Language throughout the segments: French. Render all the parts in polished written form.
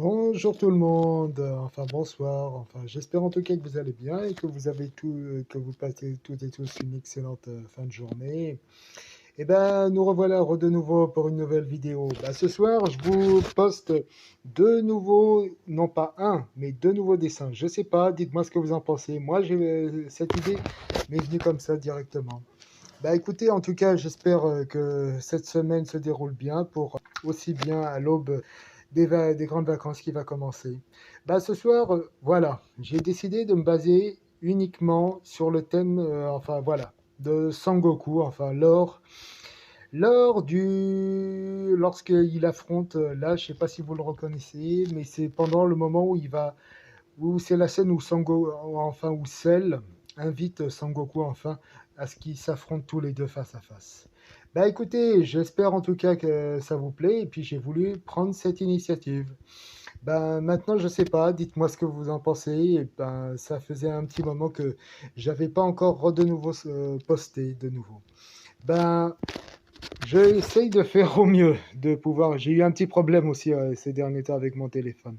Bonjour tout le monde, enfin bonsoir, j'espère en tout cas que vous allez bien et que que vous passez toutes et tous une excellente fin de journée. Et ben nous revoilà de nouveau pour une nouvelle vidéo. Ce soir je vous poste deux nouveaux, non pas un, mais deux nouveaux dessins. Je sais pas, dites-moi ce que vous en pensez. Moi j'ai cette idée m'est venue comme ça directement. Écoutez, en tout cas j'espère que cette semaine se déroule bien pour aussi bien à l'aube des grandes vacances qui va commencer. Ce soir, voilà, j'ai décidé de me baser uniquement sur le thème, de Sangoku, lorsqu'il affronte, là, je sais pas si vous le reconnaissez, mais c'est pendant le moment où c'est la scène où où Cell invite Sangoku, à ce qu'ils s'affrontent tous les deux face à face. Écoutez, j'espère en tout cas que ça vous plaît, et puis j'ai voulu prendre cette initiative. Maintenant, je sais pas, dites-moi ce que vous en pensez. Et ça faisait un petit moment que j'avais pas encore de nouveau posté de nouveau. Ben, j'essaye de faire au mieux, de pouvoir. J'ai eu un petit problème aussi ces derniers temps avec mon téléphone.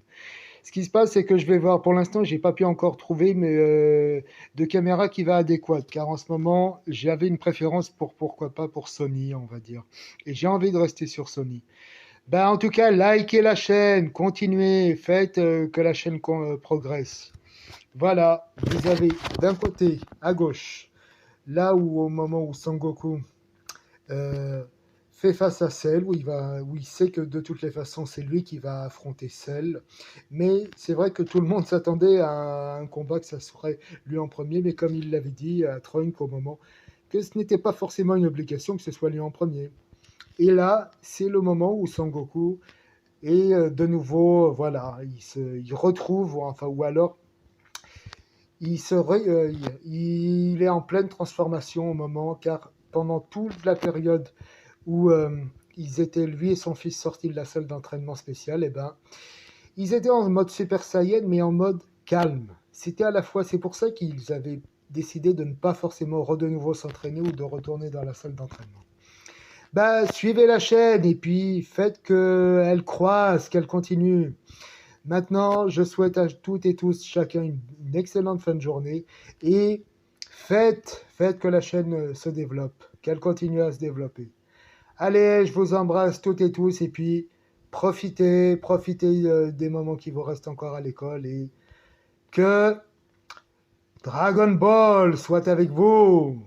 Ce qui se passe, c'est que je vais voir. Pour l'instant, j'ai pas pu encore trouver de caméra qui va adéquate, car en ce moment, j'avais une préférence pour pourquoi pas pour Sony, on va dire. Et j'ai envie de rester sur Sony. En tout cas, likez la chaîne, continuez, faites que la chaîne progresse. Voilà, vous avez d'un côté, à gauche, là où au moment où Sangoku euh, fait face à Cell, où il sait que de toutes les façons, c'est lui qui va affronter Cell. Mais c'est vrai que tout le monde s'attendait à un combat que ça serait lui en premier, mais comme il l'avait dit à Trunks au moment, que ce n'était pas forcément une obligation que ce soit lui en premier. Et là, c'est le moment où Sangoku et de nouveau, voilà, il retrouve, ou alors il est en pleine transformation au moment, car pendant toute la période où ils étaient, lui et son fils, sortis de la salle d'entraînement spéciale, ils étaient en mode Super Saiyan, mais en mode calme. C'était à la fois, c'est pour ça qu'ils avaient décidé de ne pas forcément de nouveau s'entraîner ou de retourner dans la salle d'entraînement. Suivez la chaîne et puis faites qu'elle croisse, qu'elle continue. Maintenant, je souhaite à toutes et tous, chacun, une excellente fin de journée et faites que la chaîne se développe, qu'elle continue à se développer. Allez, je vous embrasse toutes et tous et puis profitez des moments qui vous restent encore à l'école et que Dragon Ball soit avec vous.